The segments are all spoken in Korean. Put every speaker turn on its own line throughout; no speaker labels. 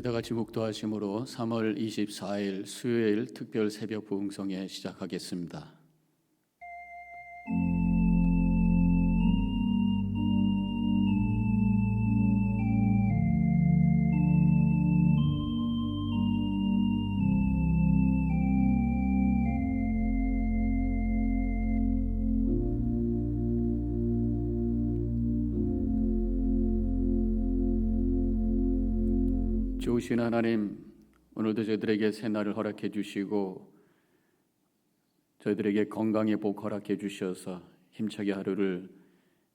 다 같이 묵도하심으로 3월 24일 수요일 특별 새벽 부흥성회 시작하겠습니다. 좋으신 하나님, 오늘도 저희들에게 새날을 허락해 주시고 저희들에게 건강의 복 허락해 주셔서 힘차게 하루를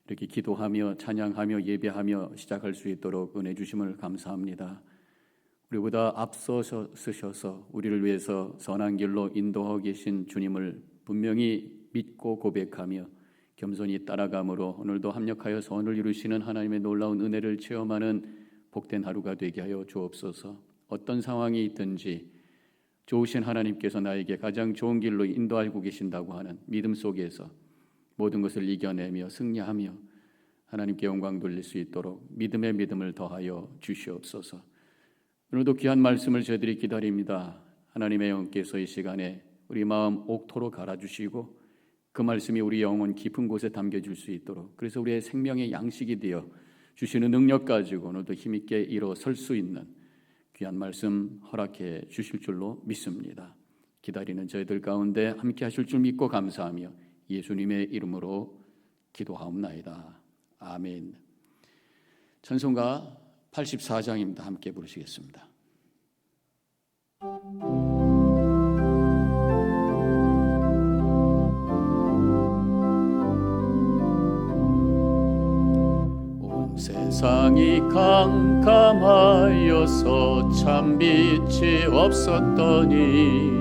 이렇게 기도하며 찬양하며 예배하며 시작할 수 있도록 은혜 주심을 감사합니다. 우리보다 앞서서 쓰셔서 우리를 위해서 선한 길로 인도하고 계신 주님을 분명히 믿고 고백하며 겸손히 따라감으로 오늘도 합력하여 선을 이루시는 하나님의 놀라운 은혜를 체험하는 복된 하루가 되게 하여 주옵소서. 어떤 상황이 있든지 좋으신 하나님께서 나에게 가장 좋은 길로 인도하고 계신다고 하는 믿음 속에서 모든 것을 이겨내며 승리하며 하나님께 영광 돌릴 수 있도록 믿음의 믿음을 더하여 주시옵소서. 오늘도 귀한 말씀을 저희들이 기다립니다. 하나님의 영께서 이 시간에 우리 마음 옥토로 갈아주시고 그 말씀이 우리 영혼 깊은 곳에 담겨질 수 있도록, 그래서 우리의 생명의 양식이 되어 주시는 능력 가지고 오늘도 힘있게 일어설 수 있는 귀한 말씀 허락해 주실 줄로 믿습니다. 기다리는 저희들 가운데 함께 하실 줄 믿고 감사하며 예수님의 이름으로 기도하옵나이다. 아멘. 찬송가 84장입니다. 함께 부르시겠습니다. 세상이 캄캄하여서 참 빛이 없었더니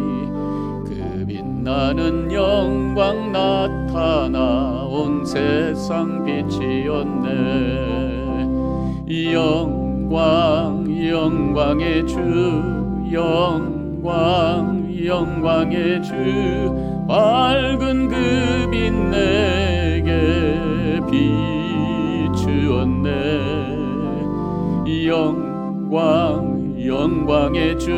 그 빛나는 영광 나타나 온 세상 빛이었네. 영광 영광의 주, 영광 영광의 주, 밝은 그 빛 내게 비추었네. 영광 영광의 주,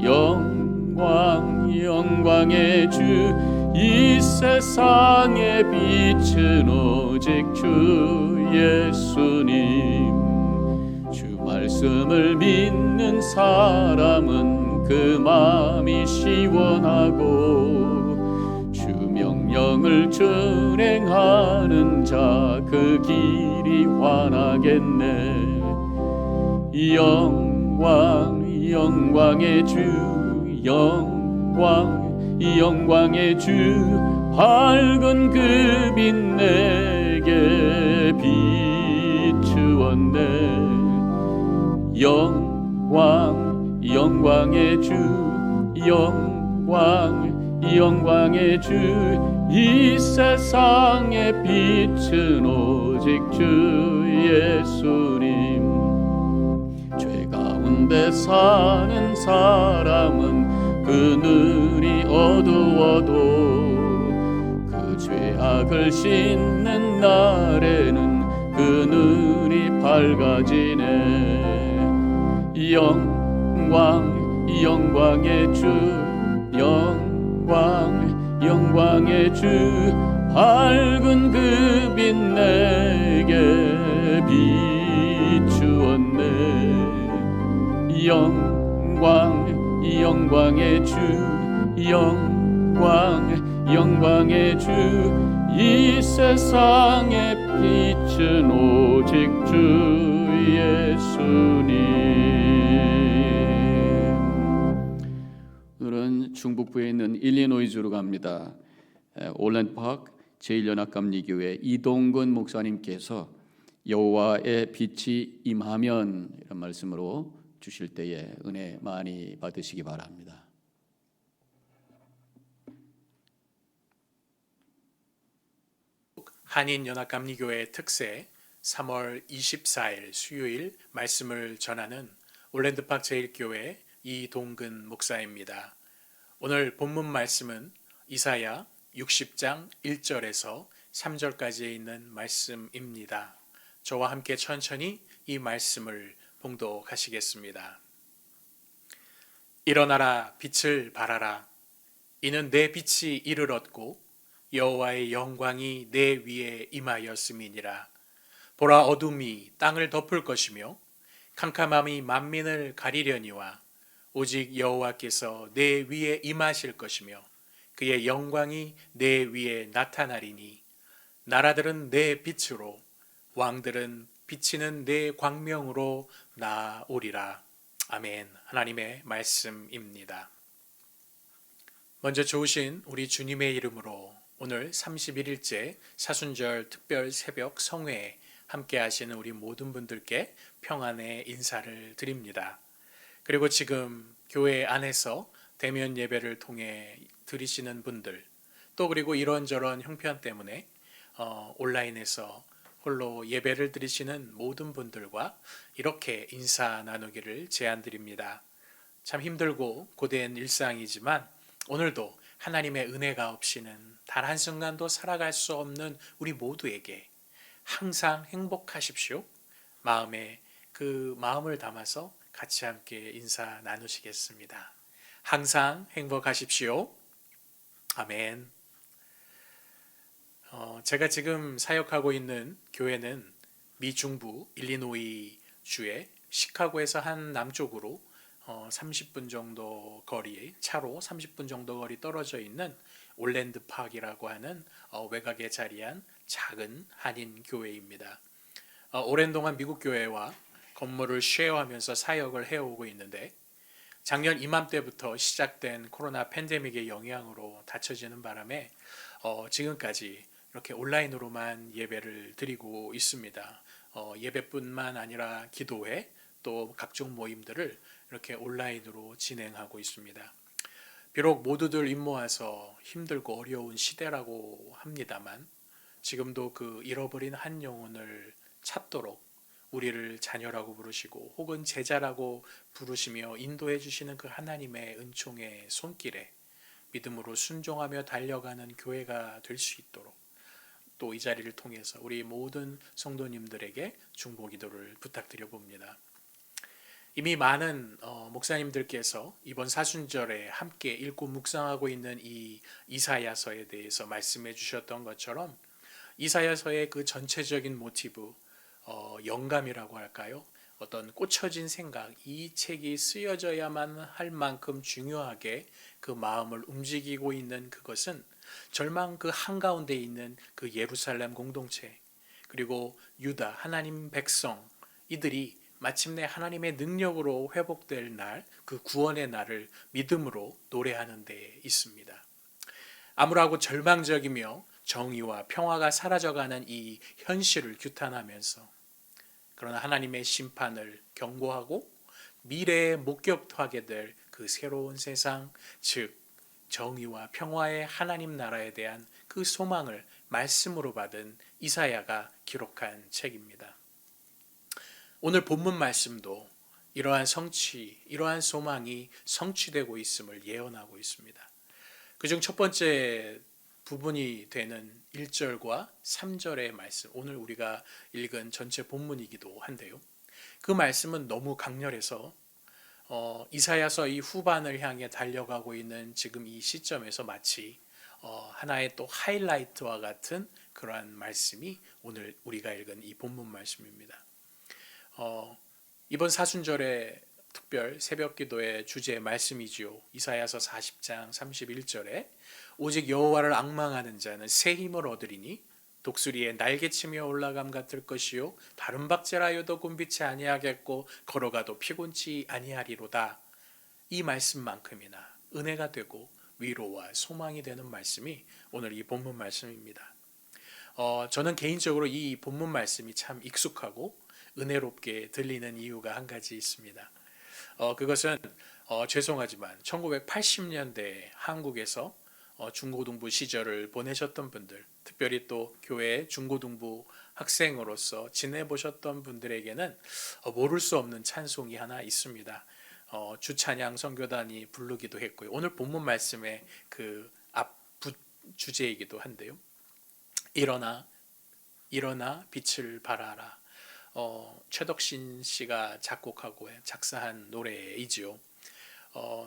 영광 영광의 주, 이 세상의 빛은 오직 주 예수님. 주 말씀을 믿는 사람은 그 마음이 시원하고 주 명령을 준행하는 자 그 길이 환하겠네. 영광 영광의 주, 영광 영광의 주, 밝은 그 빛 내게 비추었네. 영광 영광의 주, 영광 영광의 주, 이 세상의 빛은 오직 주 예수님. 죄 가운데 사는 사람은 그늘이 어두워도 그 죄악을 씻는 날에는 그늘이 밝아지네. 영광 영광의 주, 영광 영광의 주, 밝은 그 빛 내게 비추었네. 영광 영광의 주, 영광 영광의 주, 이 세상의 빛은 오직 주 예수님. 오늘은 중북부에 있는 일리노이주로 갑니다. 올랜드 파크 제1연합감리교회 이동근 목사님께서 여호와의 빛이 임하면 이런 말씀으로 주실 때에 은혜 많이 받으시기 바랍니다.
한인연합감리교회 특세 3월 24일 수요일 말씀을 전하는 올랜드파크 제1교회 이동근 목사입니다. 오늘 본문 말씀은 이사야 60장 1절에서 3절까지에 있는 말씀입니다. 저와 함께 천천히 이 말씀을 봉독하시겠습니다. 일어나라 빛을 발하라. 이는 내 빛이 이를 얻고 여호와의 영광이 내 위에 임하였음이니라. 보라 어둠이 땅을 덮을 것이며 캄캄함이 만민을 가리려니와 오직 여호와께서 내 위에 임하실 것이며 그의 영광이 내 위에 나타나리니 나라들은 내 빛으로 왕들은 비치는 내 광명으로 나오리라. 아멘. 하나님의 말씀입니다. 먼저 좋으신 우리 주님의 이름으로 오늘 31일째 사순절 특별 새벽 성회에 함께 하시는 우리 모든 분들께 평안의 인사를 드립니다. 그리고 지금 교회 안에서 대면 예배를 통해 드리시는 분들, 또 그리고 이런저런 형편 때문에 온라인에서 홀로 예배를 드리시는 모든 분들과 이렇게 인사 나누기를 제안드립니다. 참 힘들고 고된 일상이지만 오늘도 하나님의 은혜가 없이는 단 한순간도 살아갈 수 없는 우리 모두에게 항상 행복하십시오. 마음에 그 마음을 담아서 같이 함께 인사 나누시겠습니다. 항상 행복하십시오. 아멘. 제가 지금 사역하고 있는 교회는 미 중부 일리노이 주의 시카고에서 한 남쪽으로 30분 정도 거리에 차로 30분 정도 거리 떨어져 있는 올랜드 파크라고 하는 외곽에 자리한 작은 한인 교회입니다. 오랜 동안 미국 교회와 건물을 쉐어하면서 사역을 해오고 있는데 작년 이맘때부터 시작된 코로나 팬데믹의 영향으로 닫혀지는 바람에 지금까지 이렇게 온라인으로만 예배를 드리고 있습니다. 예배뿐만 아니라 기도회 또 각종 모임들을 이렇게 온라인으로 진행하고 있습니다. 비록 모두들 입모아서 힘들고 어려운 시대라고 합니다만 지금도 그 잃어버린 한 영혼을 찾도록 우리를 자녀라고 부르시고 혹은 제자라고 부르시며 인도해 주시는 그 하나님의 은총의 손길에 믿음으로 순종하며 달려가는 교회가 될 수 있도록 또 이 자리를 통해서 우리 모든 성도님들에게 중보 기도를 부탁드려 봅니다. 이미 많은 목사님들께서 이번 사순절에 함께 읽고 묵상하고 있는 이 이사야서에 대해서 말씀해 주셨던 것처럼 이사야서의 그 전체적인 모티브, 영감이라고 할까요? 어떤 꽂혀진 생각, 이 책이 쓰여져야만 할 만큼 중요하게 그 마음을 움직이고 있는 그것은 절망 그 한가운데 있는 그 예루살렘 공동체, 그리고 유다, 하나님 백성, 이들이 마침내 하나님의 능력으로 회복될 날, 그 구원의 날을 믿음으로 노래하는 데 있습니다. 암울하고 절망적이며 정의와 평화가 사라져가는 이 현실을 규탄하면서 그러나 하나님의 심판을 경고하고 미래에 목격하게 될 그 새로운 세상, 즉 정의와 평화의 하나님 나라에 대한 그 소망을 말씀으로 받은 이사야가 기록한 책입니다. 오늘 본문 말씀도 이러한 성취, 이러한 소망이 성취되고 있음을 예언하고 있습니다. 그중 첫 번째 부분이 되는 1절과 3절의 말씀, 오늘 우리가 읽은 전체 본문이기도 한데요. 그 말씀은 너무 강렬해서 이사야서 이 후반을 향해 달려가고 있는 지금 이 시점에서 마치 하나의 또 하이라이트와 같은 그러한 말씀이 오늘 우리가 읽은 이 본문 말씀입니다. 이번 사순절의 특별 새벽기도의 주제의 말씀이지요. 이사야서 40장 31절에 오직 여호와를 앙망하는 자는 새 힘을 얻으리니 독수리의 날개치며 올라감 같을 것이요 다른 박제라여도 곤비치 아니하겠고 걸어가도 피곤치 아니하리로다. 이 말씀만큼이나 은혜가 되고 위로와 소망이 되는 말씀이 오늘 이 본문 말씀입니다. 저는 개인적으로 이 본문 말씀이 참 익숙하고 은혜롭게 들리는 이유가 한 가지 있습니다. 그것은 죄송하지만 1980년대 한국에서 중고등부 시절을 보내셨던 분들, 특별히 또 교회 중고등부 학생으로서 지내보셨던 분들에게는 모를 수 없는 찬송이 하나 있습니다. 주찬양 선교단이 부르기도 했고요. 오늘 본문 말씀의 그 앞 주제이기도 한데요. 일어나 빛을 발하라. 최덕신 씨가 작곡하고 작사한 노래이지요.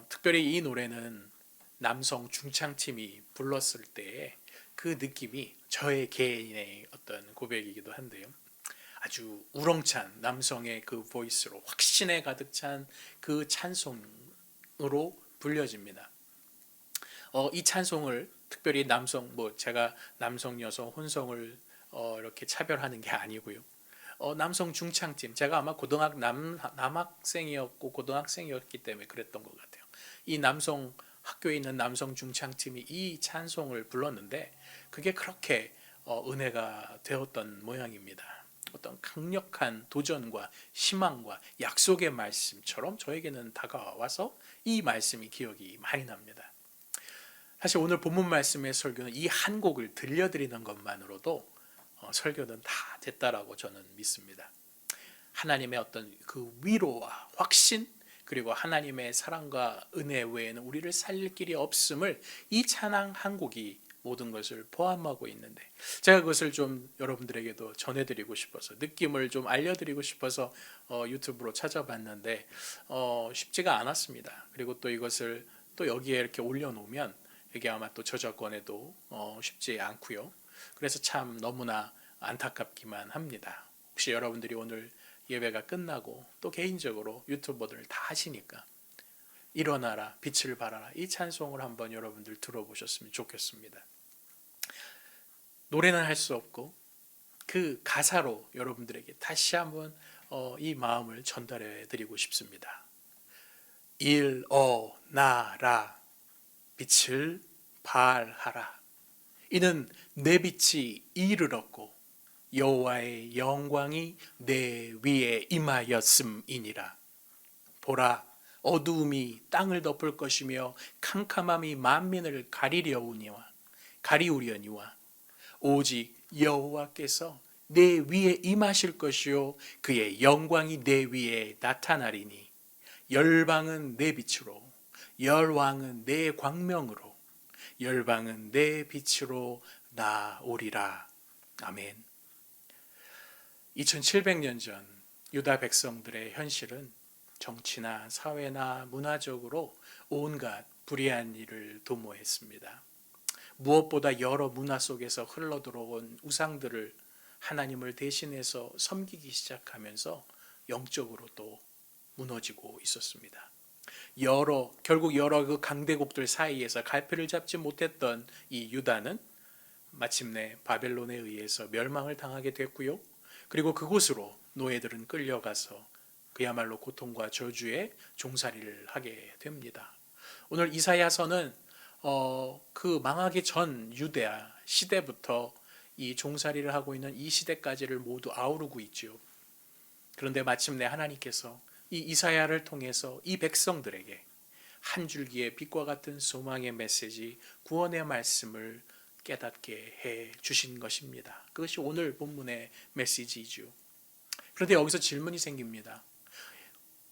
특별히 이 노래는 남성 중창팀이 불렀을 때의 그 느낌이 저의 개인의 어떤 고백이기도 한데요. 아주 우렁찬 남성의 그 보이스로 확신에 가득 찬 그 찬송으로 불려집니다. 이 찬송을 특별히 남성, 제가 남성, 여성, 혼성을 이렇게 차별하는 게 아니고요. 남성 중창팀, 제가 아마 남학생이었고 고등학생이었기 때문에 그랬던 것 같아요. 이 남성 학교에 있는 남성 중창팀이 이 찬송을 불렀는데 그게 그렇게 은혜가 되었던 모양입니다. 어떤 강력한 도전과 희망과 약속의 말씀처럼 저에게는 다가와서 이 말씀이 기억이 많이 납니다. 사실 오늘 본문 말씀의 설교는 이 한 곡을 들려드리는 것만으로도 설교는 다 됐다라고 저는 믿습니다. 하나님의 어떤 그 위로와 확신, 그리고 하나님의 사랑과 은혜 외에는 우리를 살릴 길이 없음을 이 찬양 한 곡이 모든 것을 포함하고 있는데, 제가 그것을 좀 여러분들에게도 전해드리고 싶어서, 느낌을 좀 알려드리고 싶어서 유튜브로 찾아봤는데 쉽지가 않았습니다. 그리고 또 이것을 또 여기에 이렇게 올려놓으면 이게 아마 또 저작권에도 쉽지 않고요. 그래서 참 너무나 안타깝기만 합니다. 혹시 여러분들이 오늘 예배가 끝나고 또 개인적으로 유튜버들 다 하시니까 일어나라 빛을 발하라 이 찬송을 한번 여러분들 들어보셨으면 좋겠습니다. 노래는 할 수 없고 그 가사로 여러분들에게 다시 한번 이 마음을 전달해 드리고 싶습니다. 일어나라 빛을 발하라. 이는 내 빛이 이를 얻고 여호와의 영광이 내 위에 임하였음이니라. 보라, 어두움이 땅을 덮을 것이며 캄캄함이 만민을 가리우려니와 오직 여호와께서 내 위에 임하실 것이요 그의 영광이 내 위에 나타나리니 열방은 내 빛으로 열왕은 내 광명으로 열방은 내 빛으로 나오리라. 아멘. 2700년 전 유다 백성들의 현실은 정치나 사회나 문화적으로 온갖 불의한 일을 도모했습니다. 무엇보다 여러 문화 속에서 흘러들어온 우상들을 하나님을 대신해서 섬기기 시작하면서 영적으로 또 무너지고 있었습니다. 결국 여러 그 강대국들 사이에서 갈피를 잡지 못했던 이 유다는 마침내 바벨론에 의해서 멸망을 당하게 됐고요. 그리고 그곳으로 노예들은 끌려가서 그야말로 고통과 저주의 종살이를 하게 됩니다. 오늘 이사야서는 그 망하기 전 유대아 시대부터 이 종살이를 하고 있는 이 시대까지를 모두 아우르고 있지요. 그런데 마침내 하나님께서 이 이사야를 통해서 이 백성들에게 한 줄기의 빛과 같은 소망의 메시지, 구원의 말씀을 깨닫게 해 주신 것입니다. 그것이 오늘 본문의 메시지이죠. 그런데 여기서 질문이 생깁니다.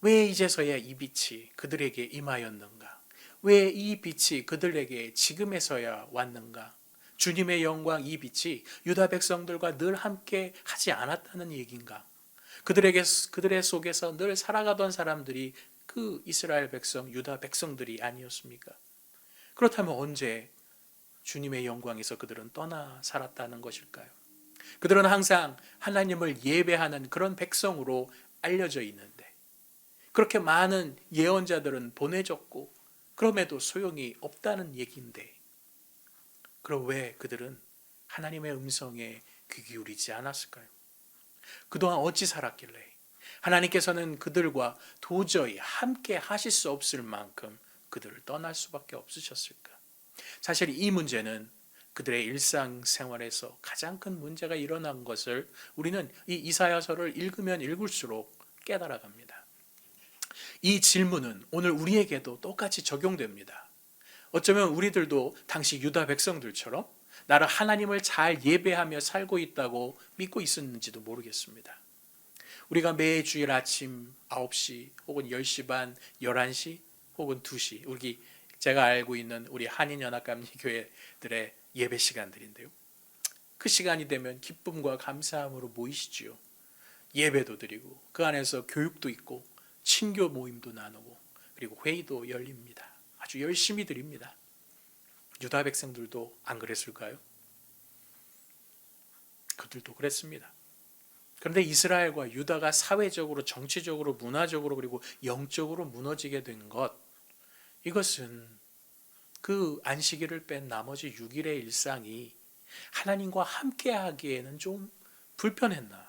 왜 이제서야 이 빛이 그들에게 임하였는가? 왜 이 빛이 그들에게 지금에서야 왔는가? 주님의 영광 이 빛이 유다 백성들과 늘 함께 하지 않았다는 얘기인가? 그들의 속에서 늘 살아가던 사람들이 그 이스라엘 백성, 유다 백성들이 아니었습니까? 그렇다면 언제 주님의 영광에서 그들은 떠나 살았다는 것일까요? 그들은 항상 하나님을 예배하는 그런 백성으로 알려져 있는데 그렇게 많은 예언자들은 보내졌고 그럼에도 소용이 없다는 얘기인데 그럼 왜 그들은 하나님의 음성에 귀 기울이지 않았을까요? 그동안 어찌 살았길래 하나님께서는 그들과 도저히 함께 하실 수 없을 만큼 그들을 떠날 수밖에 없으셨을까? 사실 이 문제는 그들의 일상생활에서 가장 큰 문제가 일어난 것을 우리는 이 이사야서를 읽으면 읽을수록 깨달아갑니다. 이 질문은 오늘 우리에게도 똑같이 적용됩니다. 어쩌면 우리들도 당시 유다 백성들처럼 나를 하나님을 잘 예배하며 살고 있다고 믿고 있었는지도 모르겠습니다. 우리가 매주일 아침 9시 혹은 10시 반, 11시 혹은 2시 제가 알고 있는 우리 한인연합감리교회들의 예배 시간들인데요. 그 시간이 되면 기쁨과 감사함으로 모이시지요. 예배도 드리고 그 안에서 교육도 있고 친교 모임도 나누고 그리고 회의도 열립니다. 아주 열심히 드립니다. 유다 백성들도 안 그랬을까요? 그들도 그랬습니다. 그런데 이스라엘과 유다가 사회적으로, 정치적으로, 문화적으로 그리고 영적으로 무너지게 된 것, 이것은 그 안식일을 뺀 나머지 6일의 일상이 하나님과 함께 하기에는 좀 불편했나.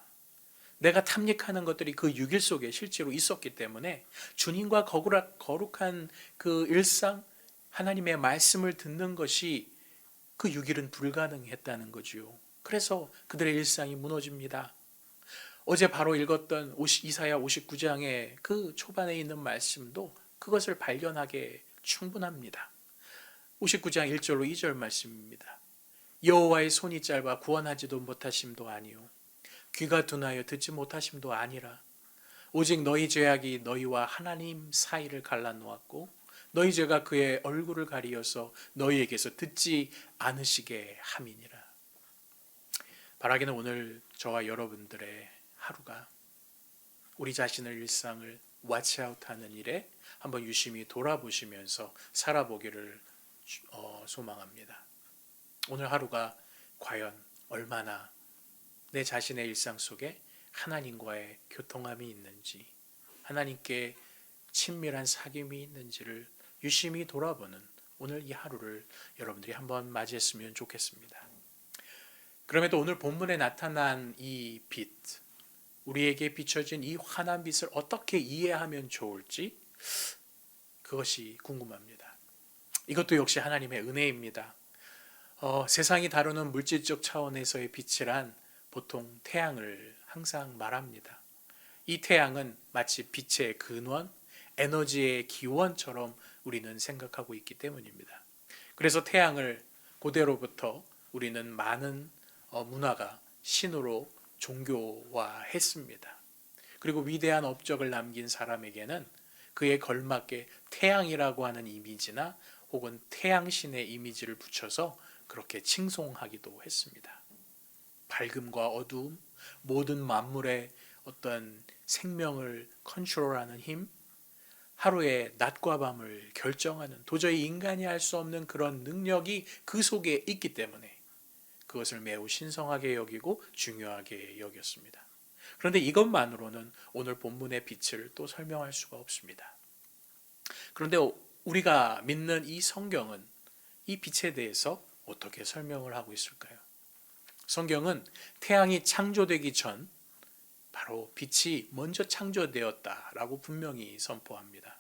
내가 탐닉하는 것들이 그 6일 속에 실제로 있었기 때문에 주님과 거룩한 그 일상, 하나님의 말씀을 듣는 것이 그 6일은 불가능했다는 거지요. 그래서 그들의 일상이 무너집니다. 어제 바로 읽었던 이사야 59장의 그 초반에 있는 말씀도 그것을 발견하게 충분합니다. 59장 1절로 2절 말씀입니다. 여호와의 손이 짧아 구원하지도 못하심도 아니요 귀가 둔하여 듣지 못하심도 아니라 오직 너희 죄악이 너희와 하나님 사이를 갈라놓았고 너희 죄가 그의 얼굴을 가리어서 너희에게서 듣지 않으시게 함이니라. 바라기는 오늘 저와 여러분들의 하루가 우리 자신의 일상을 왓츠아웃하는 일에 한번 유심히 돌아보시면서 살아보기를 소망합니다. 오늘 하루가 과연 얼마나 내 자신의 일상 속에 하나님과의 교통함이 있는지, 하나님께 친밀한 사귐이 있는지를 유심히 돌아보는 오늘 이 하루를 여러분들이 한번 맞이했으면 좋겠습니다. 그럼에도 오늘 본문에 나타난 이 빛, 우리에게 비춰진 이 환한 빛을 어떻게 이해하면 좋을지 그것이 궁금합니다. 이것도 역시 하나님의 은혜입니다. 세상이 다루는 물질적 차원에서의 빛이란 보통 태양을 항상 말합니다. 이 태양은 마치 빛의 근원, 에너지의 기원처럼 우리는 생각하고 있기 때문입니다. 그래서 태양을 고대로부터 우리는 많은 문화가 신으로 종교화했습니다. 그리고 위대한 업적을 남긴 사람에게는 그에 걸맞게 태양이라고 하는 이미지나 혹은 태양신의 이미지를 붙여서 그렇게 칭송하기도 했습니다. 밝음과 어두움, 모든 만물의 어떤 생명을 컨트롤하는 힘, 하루의 낮과 밤을 결정하는 도저히 인간이 할 수 없는 그런 능력이 그 속에 있기 때문에 그것을 매우 신성하게 여기고 중요하게 여겼습니다. 그런데 이것만으로는 오늘 본문의 빛을 또 설명할 수가 없습니다. 그런데 우리가 믿는 이 성경은 이 빛에 대해서 어떻게 설명을 하고 있을까요? 성경은 태양이 창조되기 전 바로 빛이 먼저 창조되었다라고 분명히 선포합니다.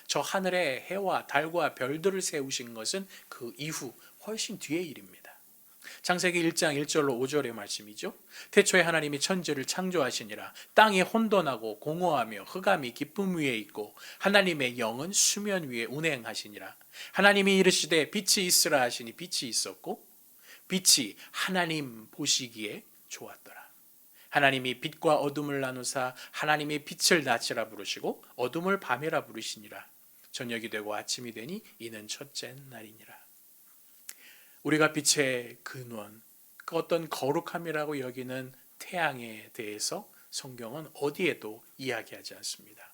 저 하늘에 해와 달과 별들을 세우신 것은 그 이후 훨씬 뒤의 일입니다. 창세기 1장 1절로 5절의 말씀이죠. 태초에 하나님이 천지를 창조하시니라. 땅이 혼돈하고 공허하며 흑암이 깊음 위에 있고 하나님의 영은 수면 위에 운행하시니라. 하나님이 이르시되 빛이 있으라 하시니 빛이 있었고 빛이 하나님 보시기에 좋았더라. 하나님이 빛과 어둠을 나누사 하나님이 빛을 낮이라 부르시고 어둠을 밤이라 부르시니라. 저녁이 되고 아침이 되니 이는 첫째 날이니라. 우리가 빛의 근원, 그 어떤 거룩함이라고 여기는 태양에 대해서 성경은 어디에도 이야기하지 않습니다.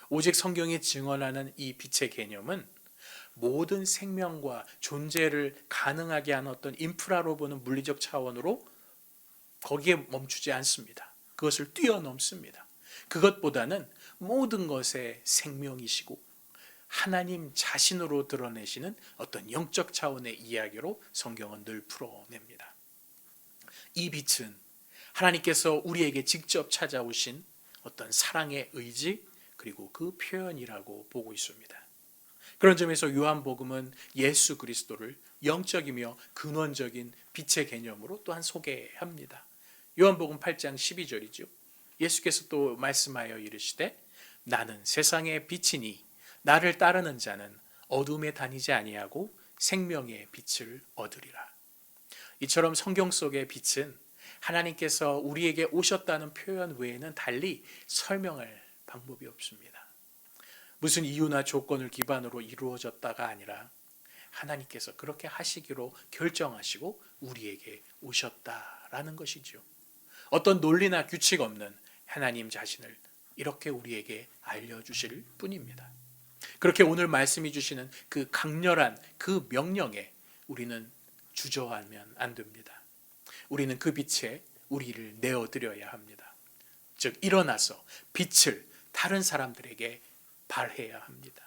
오직 성경이 증언하는 이 빛의 개념은 모든 생명과 존재를 가능하게 하는 어떤 인프라로 보는 물리적 차원으로 거기에 멈추지 않습니다. 그것을 뛰어넘습니다. 그것보다는 모든 것의 생명이시고 하나님 자신으로 드러내시는 어떤 영적 차원의 이야기로 성경은 늘 풀어냅니다. 이 빛은 하나님께서 우리에게 직접 찾아오신 어떤 사랑의 의지 그리고 그 표현이라고 보고 있습니다. 그런 점에서 요한복음은 예수 그리스도를 영적이며 근원적인 빛의 개념으로 또한 소개합니다. 요한복음 8장 12절이죠. 예수께서 또 말씀하여 이르시되 나는 세상의 빛이니 나를 따르는 자는 어둠에 다니지 아니하고 생명의 빛을 얻으리라. 이처럼 성경 속의 빛은 하나님께서 우리에게 오셨다는 표현 외에는 달리 설명할 방법이 없습니다. 무슨 이유나 조건을 기반으로 이루어졌다가 아니라 하나님께서 그렇게 하시기로 결정하시고 우리에게 오셨다라는 것이죠. 어떤 논리나 규칙 없는 하나님 자신을 이렇게 우리에게 알려주실 뿐입니다. 그렇게 오늘 말씀해 주시는 그 강렬한 그 명령에 우리는 주저하면 안 됩니다. 우리는 그 빛에 우리를 내어드려야 합니다. 즉 일어나서 빛을 다른 사람들에게 발해야 합니다.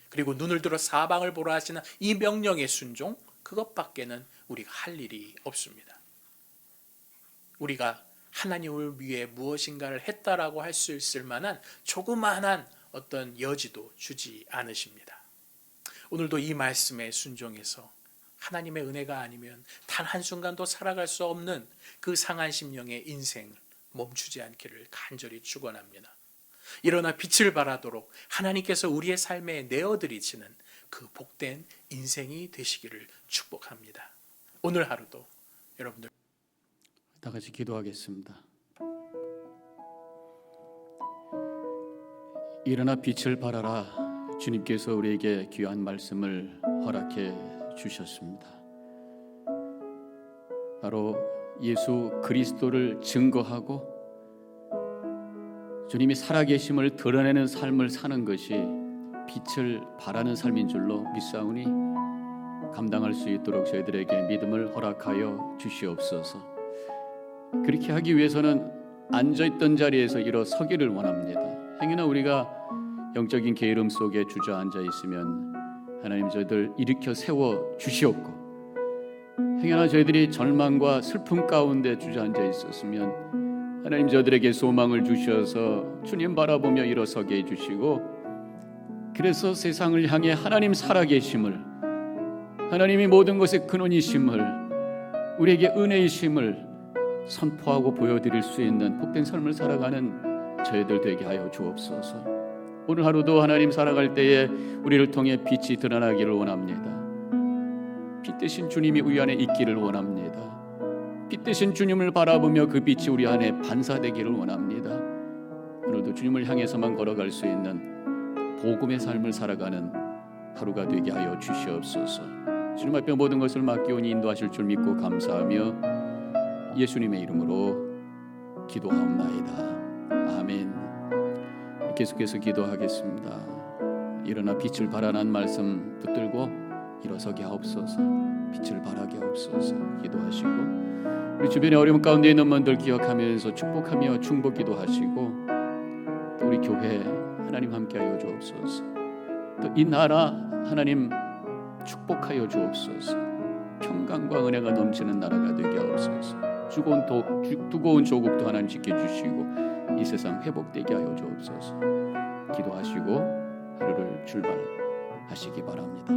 그리고 눈을 들어 사방을 보라 하시는 이 명령의 순종, 그것밖에는 우리가 할 일이 없습니다. 우리가 하나님을 위해 무엇인가를 했다라고 할 수 있을 만한 조그마한 어떤 여지도 주지 않으십니다. 오늘도 이 말씀에 순종해서 하나님의 은혜가 아니면 단 한순간도 살아갈 수 없는 그 상한 심령의 인생을 멈추지 않기를 간절히 축원합니다. 일어나 빛을 발하도록 하나님께서 우리의 삶에 내어드리시는 그 복된 인생이 되시기를 축복합니다. 오늘 하루도 여러분들
다 같이 기도하겠습니다. 일어나 빛을 발하라. 주님께서 우리에게 귀한 말씀을 허락해 주셨습니다. 바로 예수 그리스도를 증거하고 주님이 살아계심을 드러내는 삶을 사는 것이 빛을 발하는 삶인 줄로 믿사오니 감당할 수 있도록 저희들에게 믿음을 허락하여 주시옵소서. 그렇게 하기 위해서는 앉아있던 자리에서 일어서기를 원합니다. 행여나 우리가 영적인 게으름 속에 주저앉아 있으면 하나님 저희들 일으켜 세워 주시옵고, 행여나 저희들이 절망과 슬픔 가운데 주저앉아 있었으면 하나님 저들에게 소망을 주셔서 주님 바라보며 일어서게 해주시고, 그래서 세상을 향해 하나님 살아계심을, 하나님이 모든 것의 근원이심을, 우리에게 은혜이심을 선포하고 보여드릴 수 있는 복된 삶을 살아가는 저희들 되게 하여 주옵소서. 오늘 하루도 하나님 살아갈 때에 우리를 통해 빛이 드러나기를 원합니다. 빛 대신 주님이 우리 안에 있기를 원합니다. 빛 대신 주님을 바라보며 그 빛이 우리 안에 반사되기를 원합니다. 오늘도 주님을 향해서만 걸어갈 수 있는 복음의 삶을 살아가는 하루가 되게 하여 주시옵소서. 주님 앞에 모든 것을 맡기오니 인도하실 줄 믿고 감사하며 예수님의 이름으로 기도하옵나이다. 아멘. 계속해서 기도하겠습니다. 일어나 빛을 발하는 말씀 붙들고 일어서게 하옵소서. 빛을 발하게 하옵소서. 기도하시고 우리 주변에 어려움 가운데 있는 분들 기억하면서 축복하며 중보기도 하시고, 또 우리 교회 하나님 함께하여 주옵소서. 또 이 나라 하나님 축복하여 주옵소서. 평강과 은혜가 넘치는 나라가 되게 하옵소서. 두고온 조국도 하나님 지켜주시고 이 세상 회복되게 하여 주옵소서. 기도하시고 하루를 출발하시기 바랍니다.